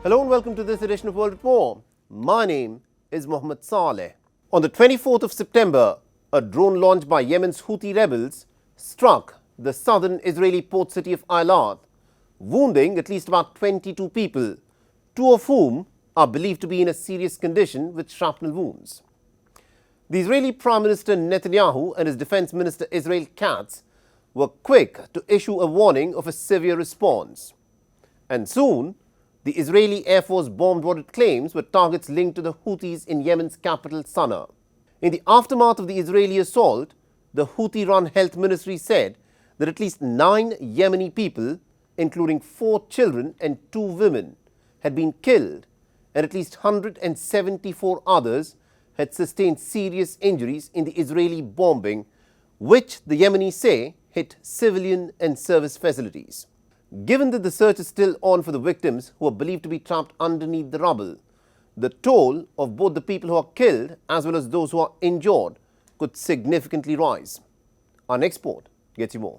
Hello and welcome to this edition of World at War. My name is Mohammed Saleh. On the 24th of September, a drone launched by Yemen's Houthi rebels struck the southern Israeli port city of Eilat, wounding at least about 22 people, two of whom are believed to be in a serious condition with shrapnel wounds. The Israeli Prime Minister Netanyahu and his Defense Minister Israel Katz were quick to issue a warning of a severe response. And soon, the Israeli Air Force bombed what it claims were targets linked to the Houthis in Yemen's capital Sanaa. In the aftermath of the Israeli assault, the Houthi-run health ministry said that at least 9 Yemeni people, including 4 children and 2 women, had been killed, and at least 174 others had sustained serious injuries in the Israeli bombing, which the Yemenis say hit civilian and service facilities. Given that the search is still on for the victims who are believed to be trapped underneath the rubble, the toll of both the people who are killed as well as those who are injured could significantly rise. Our next report gets you more.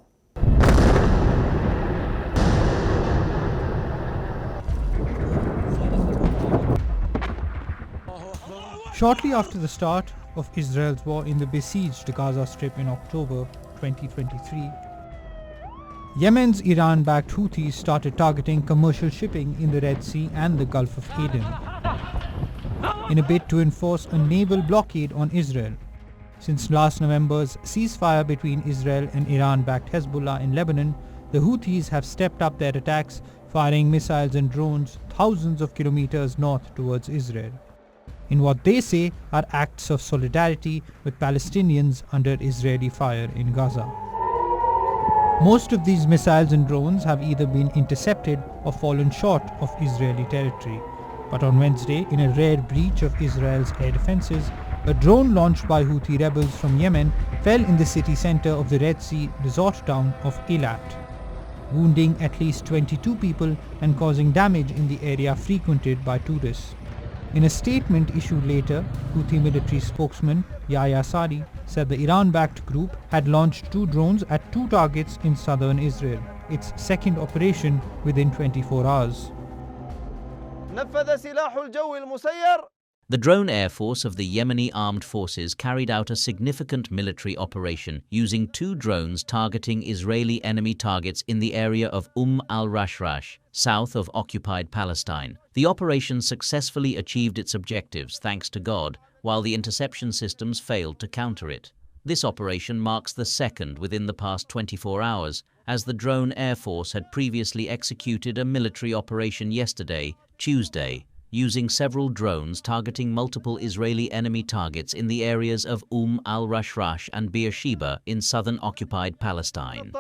Shortly after the start of Israel's war in the besieged Gaza Strip in October 2023, Yemen's Iran-backed Houthis started targeting commercial shipping in the Red Sea and the Gulf of Aden in a bid to enforce a naval blockade on Israel. Since last November's ceasefire between Israel and Iran-backed Hezbollah in Lebanon, the Houthis have stepped up their attacks, firing missiles and drones thousands of kilometers north towards Israel, in what they say are acts of solidarity with Palestinians under Israeli fire in Gaza. Most of these missiles and drones have either been intercepted or fallen short of Israeli territory. But on Wednesday, in a rare breach of Israel's air defenses, a drone launched by Houthi rebels from Yemen fell in the city center of the Red Sea resort town of Eilat, wounding at least 22 people and causing damage in the area frequented by tourists. In a statement issued later, Houthi military spokesman Yahya Sari said the Iran-backed group had launched 2 drones at 2 targets in southern Israel, its second operation within 24 hours. The drone air force of the Yemeni armed forces carried out a significant military operation using 2 drones targeting Israeli enemy targets in the area of al-Rashrash, south of occupied Palestine. The operation successfully achieved its objectives, thanks to God, while the interception systems failed to counter it. This operation marks the second within the past 24 hours, as the drone air force had previously executed a military operation yesterday, Tuesday, using several drones targeting multiple Israeli enemy targets in the areas of al-Rashrash and Beersheba in southern occupied Palestine.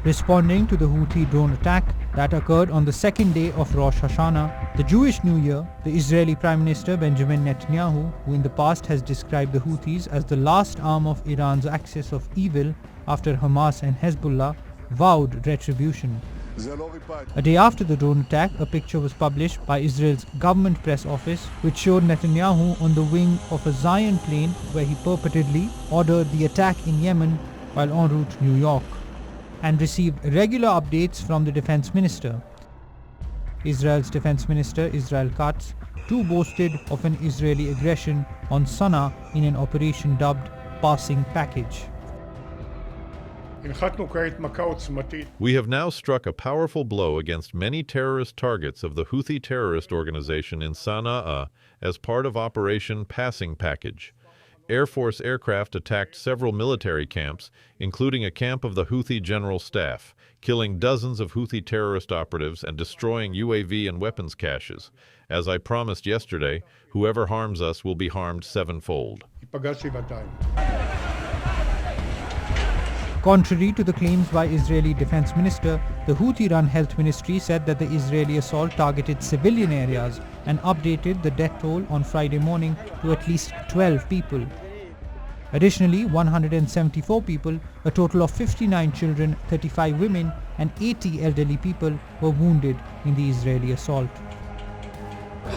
Responding to the Houthi drone attack that occurred on the second day of Rosh Hashanah, the Jewish New Year, the Israeli Prime Minister Benjamin Netanyahu, who in the past has described the Houthis as the last arm of Iran's axis of evil after Hamas and Hezbollah, vowed retribution. A day after the drone attack, a picture was published by Israel's government press office which showed Netanyahu on the wing of a Zion plane where he purportedly ordered the attack in Yemen while en route to New York, and received regular updates from the defense minister. Israel's defense minister Israel Katz too boasted of an Israeli aggression on Sanaa in an operation dubbed Passing Package. We have now struck a powerful blow against many terrorist targets of the Houthi terrorist organization in Sanaa as part of Operation Passing Package. Air Force aircraft attacked several military camps, including a camp of the Houthi General Staff, killing dozens of Houthi terrorist operatives and destroying UAV and weapons caches. As I promised yesterday, whoever harms us will be harmed 7-fold. Contrary to the claims by Israeli Defense Minister, the Houthi-run health ministry said that the Israeli assault targeted civilian areas and updated the death toll on Friday morning to at least 12 people. Additionally, 174 people, a total of 59 children, 35 women and 80 elderly people were wounded in the Israeli assault.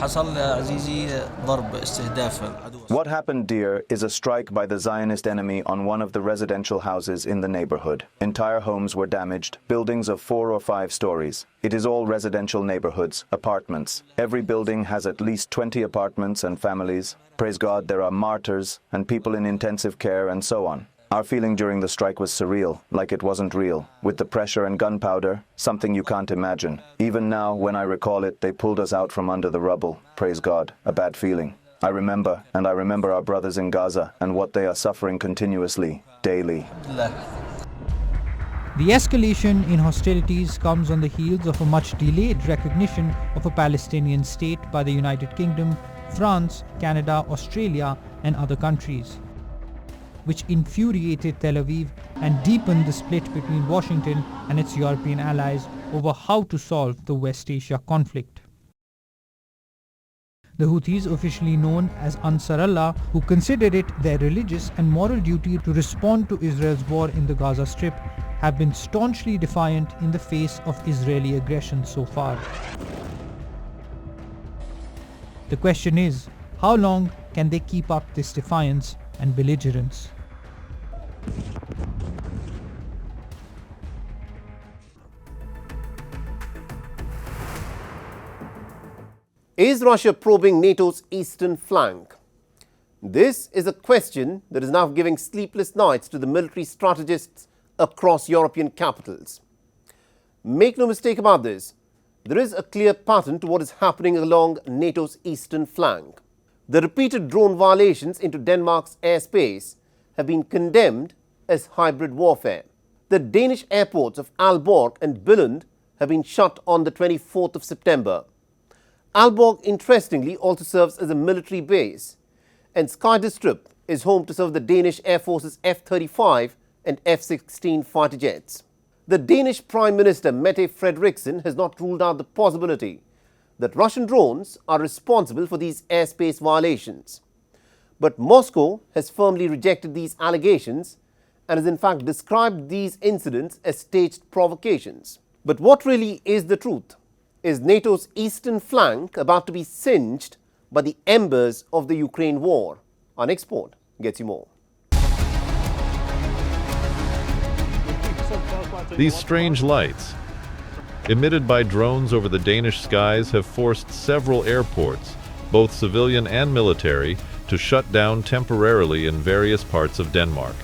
حصل عزيزي ضرب استهداف عدو. What happened, dear, is a strike by the Zionist enemy on one of the residential houses in the neighborhood. Entire homes were damaged, buildings of 4 or 5 stories. It is all residential neighborhoods, apartments. Every building has at least 20 apartments and families. Praise God, there are martyrs and people in intensive care and so on. Our feeling during the strike was surreal, like it wasn't real. With the pressure and gunpowder, something you can't imagine. Even now, when I recall it, they pulled us out from under the rubble. Praise God, a bad feeling. I remember our brothers in Gaza and what they are suffering continuously, daily. The escalation in hostilities comes on the heels of a much delayed recognition of a Palestinian state by the United Kingdom, France, Canada, Australia, and other countries, which infuriated Tel Aviv and deepened the split between Washington and its European allies over how to solve the West Asia conflict. The Houthis, officially known as Ansar Allah, who consider it their religious and moral duty to respond to Israel's war in the Gaza Strip, have been staunchly defiant in the face of Israeli aggression so far. The question is, how long can they keep up this defiance and belligerence? Is Russia probing NATO's eastern flank? This is a question that is now giving sleepless nights to the military strategists across European capitals. Make no mistake about this, there is a clear pattern to what is happening along NATO's eastern flank. The repeated drone violations into Denmark's airspace have been condemned as hybrid warfare. The Danish airports of Aalborg and Billund have been shut on the 24th of September. Aalborg, interestingly, also serves as a military base, and Skydestrup is home to some of the Danish Air Force's F-35 and F-16 fighter jets. The Danish Prime Minister Mette Frederiksen has not ruled out the possibility that Russian drones are responsible for these airspace violations. But Moscow has firmly rejected these allegations and has in fact described these incidents as staged provocations. But what really is the truth? Is NATO's eastern flank about to be singed by the embers of the Ukraine war? Our next report gets you more. These strange lights, emitted by drones over the Danish skies, have forced several airports, both civilian and military, to shut down temporarily in various parts of Denmark.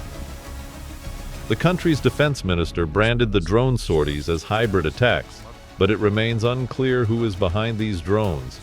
The country's defense minister branded the drone sorties as hybrid attacks, but it remains unclear who is behind these drones.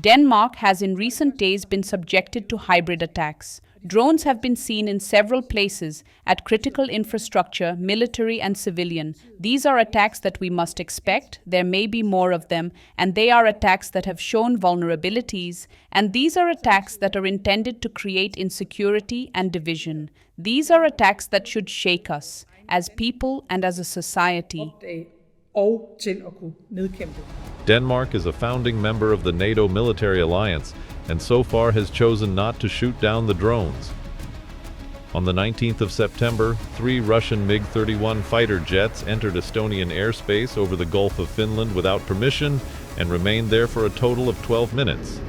Denmark has in recent days been subjected to hybrid attacks. Drones have been seen in several places at critical infrastructure, military and civilian. These are attacks that we must expect. There may be more of them, and they are attacks that have shown vulnerabilities, and these are attacks that are intended to create insecurity and division. These are attacks that should shake us as people and as a society. Denmark is a founding member of the NATO military alliance and so far has chosen not to shoot down the drones. On the 19th of September, 3 Russian MiG-31 fighter jets entered Estonian airspace over the Gulf of Finland without permission and remained there for a total of 12 minutes.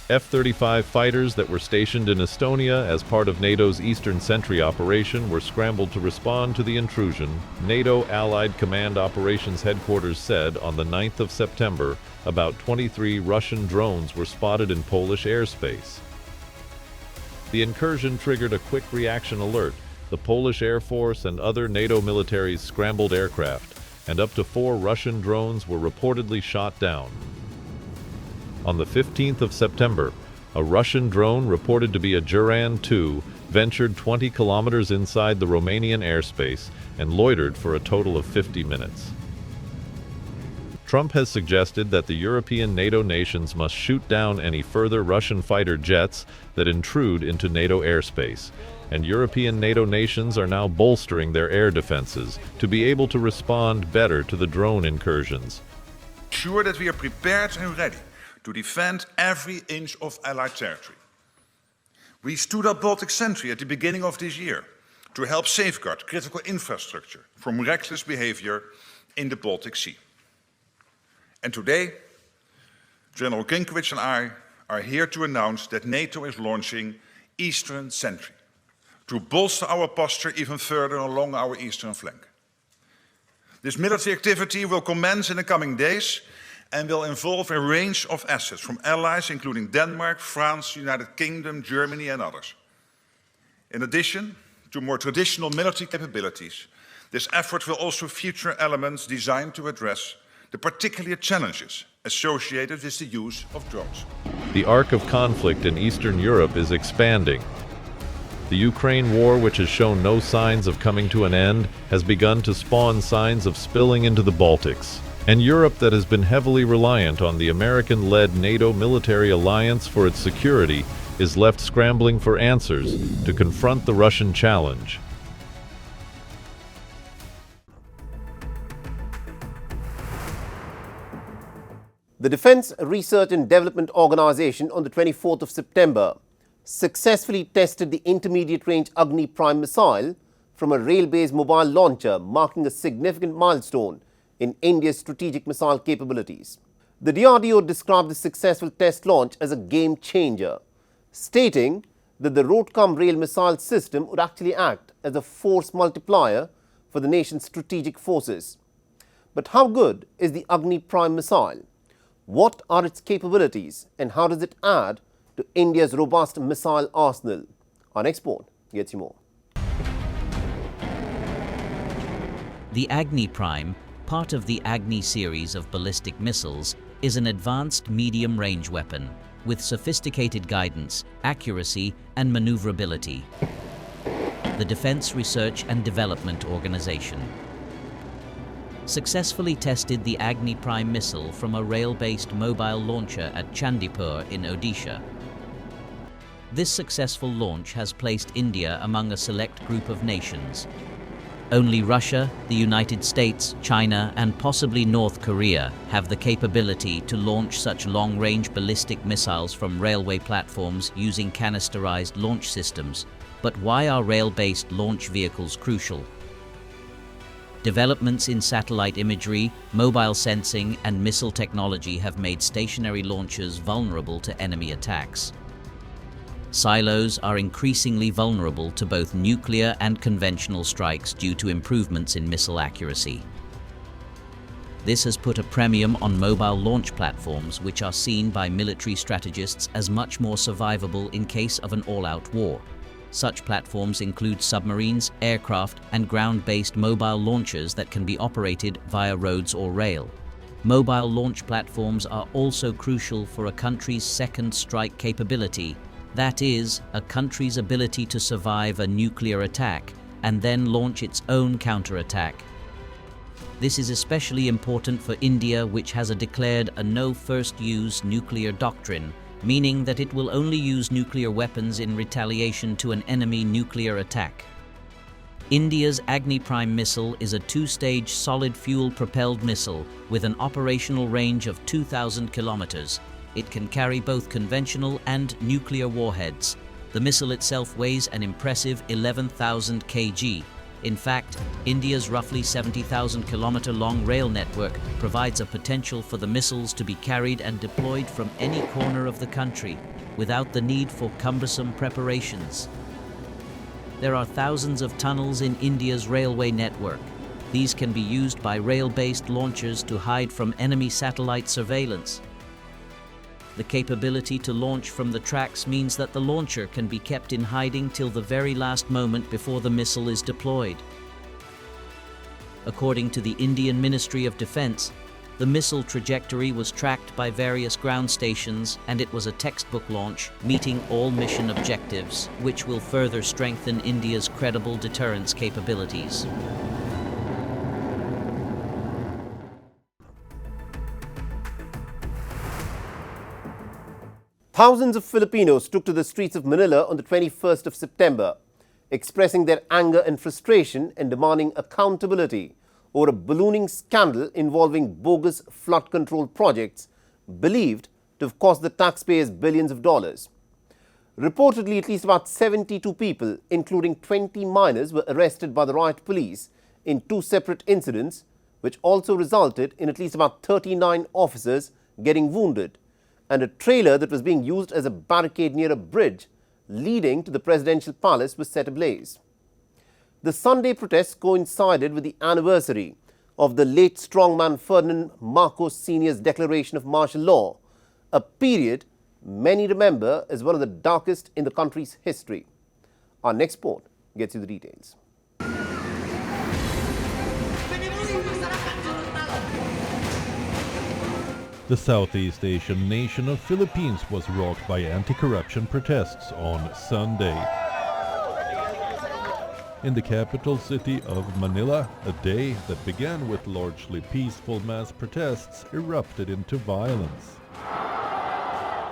F-35 fighters that were stationed in Estonia as part of NATO's Eastern Sentry operation were scrambled to respond to the intrusion, NATO Allied Command Operations Headquarters said on the 9th of September about 23 Russian drones were spotted in Polish airspace. The incursion triggered a quick reaction alert. The Polish Air Force and other NATO militaries scrambled aircraft, and up to 4 Russian drones were reportedly shot down. On the 15th of September, a Russian drone reported to be a Juran-2 ventured 20 kilometers inside the Romanian airspace and loitered for a total of 50 minutes. Trump has suggested that the European NATO nations must shoot down any further Russian fighter jets that intrude into NATO airspace, and European NATO nations are now bolstering their air defenses to be able to respond better to the drone incursions. Sure that we are prepared and ready to defend every inch of Allied territory. We stood up Baltic Sentry at the beginning of this year to help safeguard critical infrastructure from reckless behavior in the Baltic Sea. And today, General Ginkovic and I are here to announce that NATO is launching Eastern Sentry to bolster our posture even further along our eastern flank. This military activity will commence in the coming days and will involve a range of assets from allies including Denmark, France, United Kingdom, Germany and others. In addition to more traditional military capabilities, this effort will also feature elements designed to address the particular challenges associated with the use of drones. The arc of conflict in Eastern Europe is expanding. The Ukraine war, which has shown no signs of coming to an end, has begun to spawn signs of spilling into the Baltics. And Europe, that has been heavily reliant on the American-led NATO military alliance for its security, is left scrambling for answers to confront the Russian challenge. The Defence Research and Development Organization on the 24th of September successfully tested the intermediate-range Agni Prime missile from a rail-based mobile launcher, marking a significant milestone in India's strategic missile capabilities. The DRDO described the successful test launch as a game-changer, stating that the road-cum-rail missile system would actually act as a force multiplier for the nation's strategic forces. But how good is the Agni Prime missile? What are its capabilities and how does it add to India's robust missile arsenal? Our next report gets you more. The Agni Prime, part of the Agni series of ballistic missiles, is an advanced medium-range weapon with sophisticated guidance, accuracy and maneuverability. The Defence Research and Development Organization successfully tested the Agni Prime missile from a rail-based mobile launcher at Chandipur in Odisha. This successful launch has placed India among a select group of nations. Only Russia, the United States, China and possibly North Korea have the capability to launch such long-range ballistic missiles from railway platforms using canisterized launch systems. But why are rail-based launch vehicles crucial? Developments in satellite imagery, mobile sensing and missile technology have made stationary launchers vulnerable to enemy attacks. Silos are increasingly vulnerable to both nuclear and conventional strikes due to improvements in missile accuracy. This has put a premium on mobile launch platforms, which are seen by military strategists as much more survivable in case of an all-out war. Such platforms include submarines, aircraft, and ground-based mobile launchers that can be operated via roads or rail. Mobile launch platforms are also crucial for a country's second strike capability, that is, a country's ability to survive a nuclear attack and then launch its own counterattack. This is especially important for India, which has declared a no-first-use nuclear doctrine, meaning that it will only use nuclear weapons in retaliation to an enemy nuclear attack. India's Agni Prime missile is a two-stage solid fuel-propelled missile with an operational range of 2,000 kilometers. It can carry both conventional and nuclear warheads. The missile itself weighs an impressive 11,000 kg. In fact, India's roughly 70,000-kilometer-long rail network provides a potential for the missiles to be carried and deployed from any corner of the country without the need for cumbersome preparations. There are thousands of tunnels in India's railway network. These can be used by rail-based launchers to hide from enemy satellite surveillance. The capability to launch from the tracks means that the launcher can be kept in hiding till the very last moment before the missile is deployed. According to the Indian Ministry of Defence, the missile trajectory was tracked by various ground stations and it was a textbook launch, meeting all mission objectives, which will further strengthen India's credible deterrence capabilities. Thousands of Filipinos took to the streets of Manila on the 21st of September, expressing their anger and frustration and demanding accountability over a ballooning scandal involving bogus flood control projects believed to have cost the taxpayers billions of dollars. Reportedly, at least about 72 people, including 20 minors, were arrested by the riot police in two separate incidents, which also resulted in at least about 39 officers getting wounded. and a trailer that was being used as a barricade near a bridge leading to the presidential palace was set ablaze. The Sunday protests coincided with the anniversary of the late strongman Ferdinand Marcos Sr.'s declaration of martial law, a period many remember as one of the darkest in the country's history. Our next report gets you the details. The Southeast Asian nation of Philippines was rocked by anti-corruption protests on Sunday. In the capital city of Manila, a day that began with largely peaceful mass protests erupted into violence.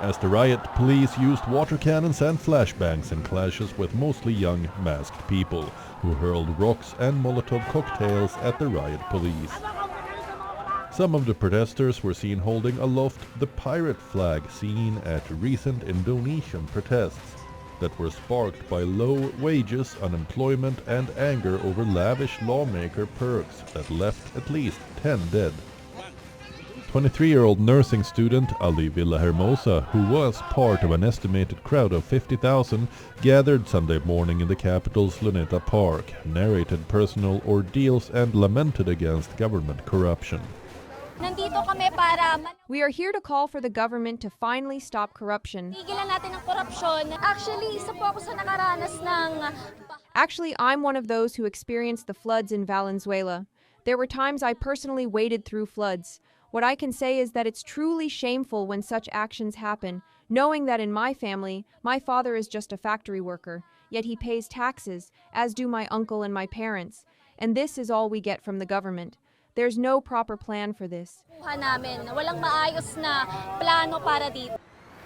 As the riot police used water cannons and flashbangs in clashes with mostly young masked people, who hurled rocks and Molotov cocktails at the riot police. Some of the protesters were seen holding aloft the pirate flag seen at recent Indonesian protests that were sparked by low wages, unemployment, and anger over lavish lawmaker perks that left at least 10 dead. 23-year-old nursing student Ali Villahermosa, who was part of an estimated crowd of 50,000, gathered Sunday morning in the capital's Luneta Park, narrated personal ordeals, and lamented against government corruption. We are here to call for the government to finally stop corruption. Actually, I'm one of those who experienced the floods in Valenzuela. There were times I personally waded through floods. What I can say is that it's truly shameful when such actions happen, knowing that in my family, my father is just a factory worker, yet he pays taxes, as do my uncle and my parents, and this is all we get from the government. There's no proper plan for this.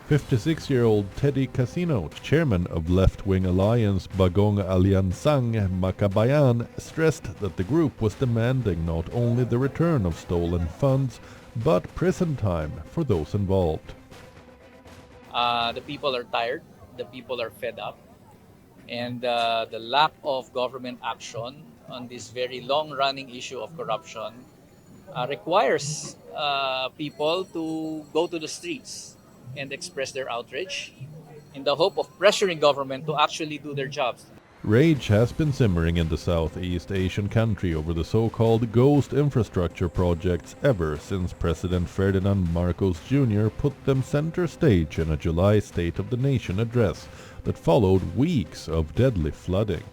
56-year-old Teddy Casino, chairman of left-wing alliance Bagong Aliansang Makabayan, stressed that the group was demanding not only the return of stolen funds, but prison time for those involved. The people are tired, the people are fed up, and the lack of government action on this very long-running issue of corruption requires people to go to the streets and express their outrage in the hope of pressuring government to actually do their jobs. Rage has been simmering in the Southeast Asian country over the so-called ghost infrastructure projects ever since President Ferdinand Marcos Jr. put them center stage in a July State of the Nation address that followed weeks of deadly flooding.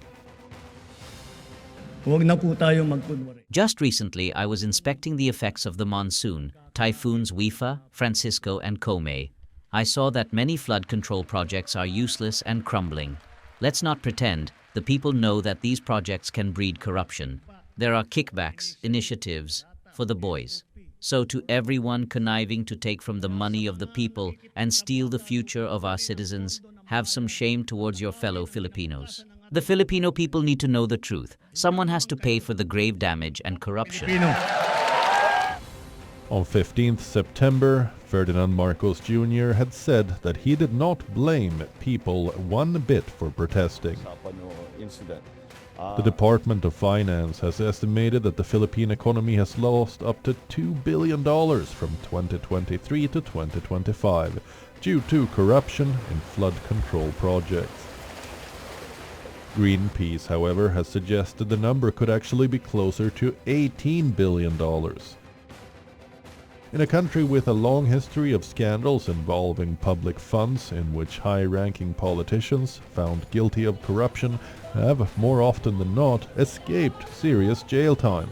Just recently, I was inspecting the effects of the monsoon, typhoons Wifa, Francisco, and Kome. I saw that many flood control projects are useless and crumbling. Let's not pretend. The people know that these projects can breed corruption. There are kickbacks, initiatives for the boys. So to everyone conniving to take from the money of the people and steal the future of our citizens, have some shame towards your fellow Filipinos. The Filipino people need to know the truth. Someone has to pay for the grave damage and corruption. On 15th September, Ferdinand Marcos Jr. had said that he did not blame people one bit for protesting. The Department of Finance has estimated that the Philippine economy has lost up to $2 billion from 2023 to 2025 due to corruption in flood control projects. Greenpeace, however, has suggested the number could actually be closer to $18 billion. In a country with a long history of scandals involving public funds in which high-ranking politicians found guilty of corruption have, more often than not, escaped serious jail time.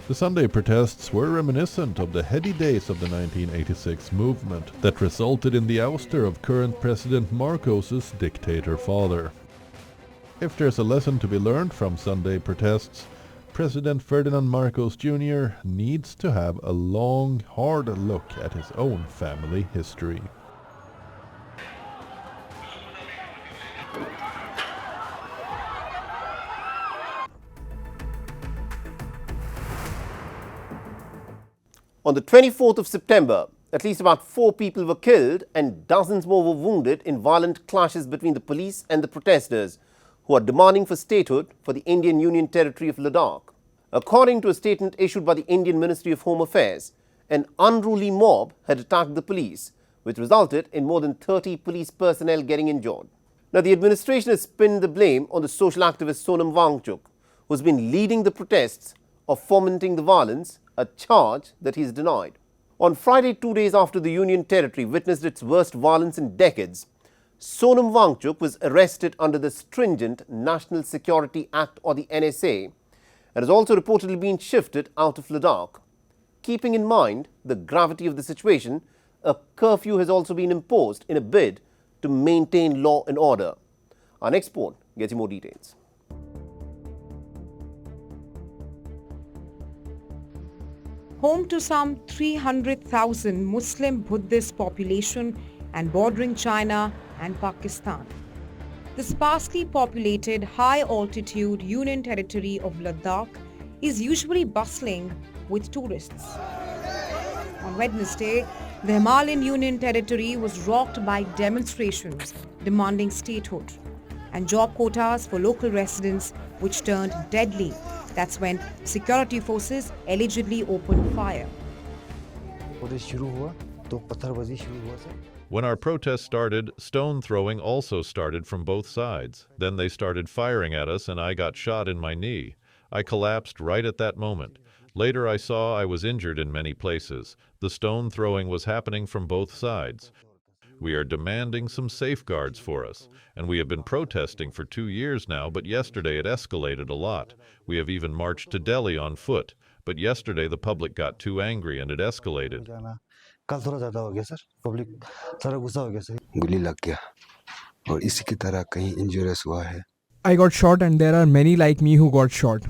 The Sunday protests were reminiscent of the heady days of the 1986 movement that resulted in the ouster of current President Marcos's dictator father. If there's a lesson to be learned from Sunday protests, President Ferdinand Marcos Jr. needs to have a long, hard look at his own family history. On the 24th of September, at least about 4 people were killed and dozens more were wounded in violent clashes between the police and the protesters who are demanding for statehood for the Indian Union territory of Ladakh. According to a statement issued by the Indian Ministry of Home Affairs, an unruly mob had attacked the police, which resulted in more than 30 police personnel getting injured. Now, the administration has pinned the blame on the social activist Sonam Wangchuk, who's been leading the protests, of fomenting the violence, a charge that he's denied. On Friday, 2 days after the Union Territory witnessed its worst violence in decades, Sonam Wangchuk was arrested under the stringent National Security Act, or the NSA, and has also reportedly been shifted out of Ladakh. Keeping in mind the gravity of the situation, a curfew has also been imposed in a bid to maintain law and order. Our next report gets you more details. Home to some 300,000 Muslim Buddhist population and bordering China and Pakistan. The sparsely populated, high-altitude Union Territory of Ladakh is usually bustling with tourists. On Wednesday, the Himalayan Union Territory was rocked by demonstrations demanding statehood and job quotas for local residents, which turned deadly. That's when security forces allegedly opened fire. When our protest started, stone throwing also started from both sides. Then they started firing at us and I got shot in my knee. I collapsed right at that moment. Later I saw I was injured in many places. The stone throwing was happening from both sides. We are demanding some safeguards for us, and we have been protesting for 2 years now, but yesterday it escalated a lot. We have even marched to Delhi on foot, but yesterday the public got too angry and it escalated. I got shot and there are many like me who got shot.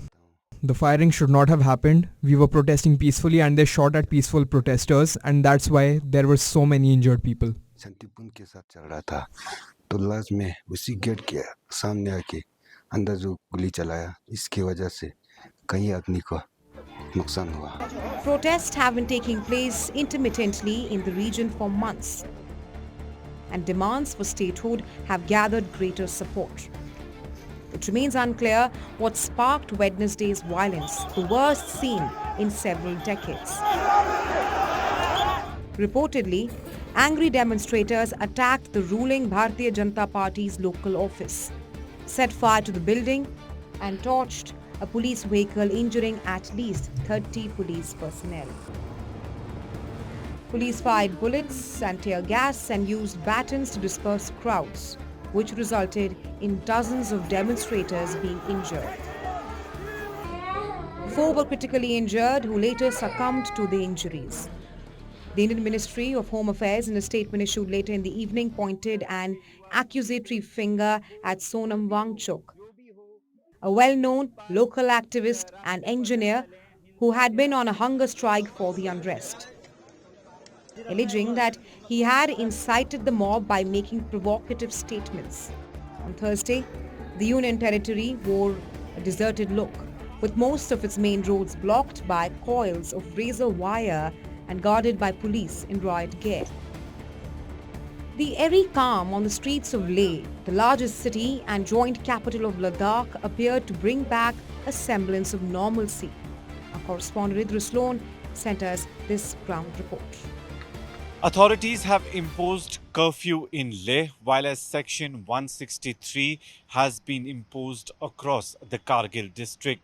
The firing should not have happened. We were protesting peacefully and they shot at peaceful protesters, and that's why there were so many injured people. शांतिपूर्ण के साथ चल रहा था तो last में उसी gate के सामने आके अंदर जो गोली चलाया, इसकी वजह से कई आदमी को नुकसान हुआ. Protests have been taking place intermittently in the region for months, and demands for statehood have gathered greater support. It remains unclear what sparked Wednesday's violence, the worst seen in several decades. Reportedly, angry demonstrators attacked the ruling Bharatiya Janata Party's local office, set fire to the building and torched a police vehicle, injuring at least 30 police personnel. Police fired bullets and tear gas and used batons to disperse crowds, which resulted in dozens of demonstrators being injured. 4 were critically injured, who later succumbed to the injuries. The Indian Ministry of Home Affairs, in a statement issued later in the evening, pointed an accusatory finger at Sonam Wangchuk, a well-known local activist and engineer who had been on a hunger strike for the unrest, alleging that he had incited the mob by making provocative statements. On Thursday, the Union Territory wore a deserted look, with most of its main roads blocked by coils of razor wire and guarded by police in riot gear. The eerie calm on the streets of Leh, the largest city and joint capital of Ladakh, appeared to bring back a semblance of normalcy. Our correspondent Idris Sloan sent us this ground report. Authorities have imposed curfew in Leh, while as Section 163 has been imposed across the Kargil district.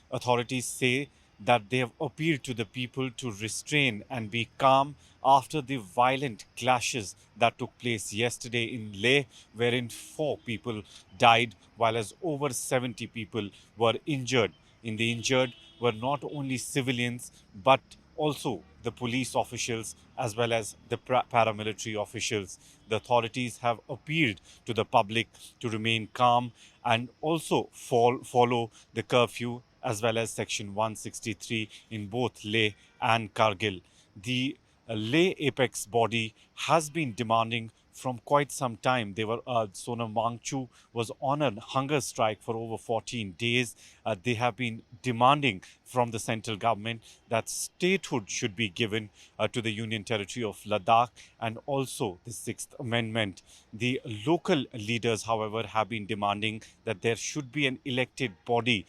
Authorities say that they have appealed to the people to restrain and be calm after the violent clashes that took place yesterday in Leh, wherein 4 people died, while as over 70 people were injured. In the injured were not only civilians but also the police officials as well as the paramilitary officials. The authorities have appealed to the public to remain calm and also follow the curfew as well as Section 163 in both Leh and Kargil. The Leh apex body has been demanding from quite some time. Sonam Wangchuk was on a hunger strike for over 14 days, they have been demanding from the central government that statehood should be given to the Union Territory of Ladakh, and also the Sixth Amendment. The local leaders, however, have been demanding that there should be an elected body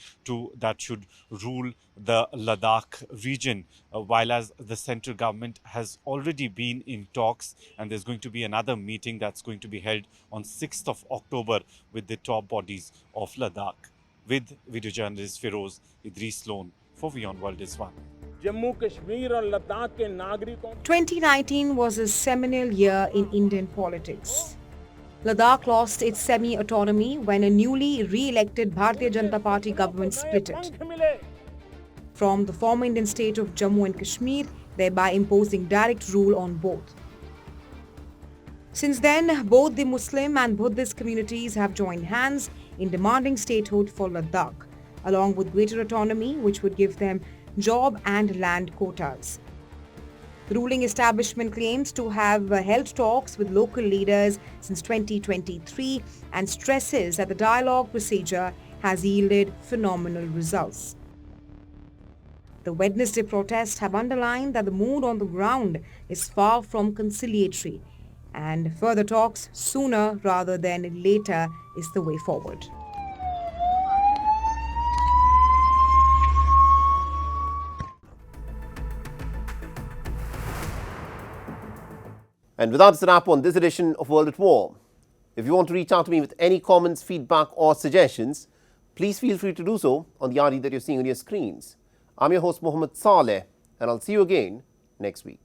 that should rule the Ladakh region, while as the central government has already been in talks, and there's going to be another meeting that's going to be held on 6th of October with the top bodies of Ladakh. With video journalist Feroz Idris Lone for WION World is One. 2019 was a seminal year in Indian politics. Ladakh lost its semi-autonomy when a newly re-elected Bharatiya Janata Party government split it from the former Indian state of Jammu and Kashmir, thereby imposing direct rule on both. Since then, both the Muslim and Buddhist communities have joined hands in demanding statehood for Ladakh, along with greater autonomy, which would give them job and land quotas. The ruling establishment claims to have held talks with local leaders since 2023 and stresses that the dialogue procedure has yielded phenomenal results. The Wednesday protests have underlined that the mood on the ground is far from conciliatory, and further talks sooner rather than later is the way forward. And with that, it's a wrap on this edition of World at War. If you want to reach out to me with any comments, feedback or suggestions, please feel free to do so on the RD that you're seeing on your screens. I'm your host Mohammed Saleh, and I'll see you again next week.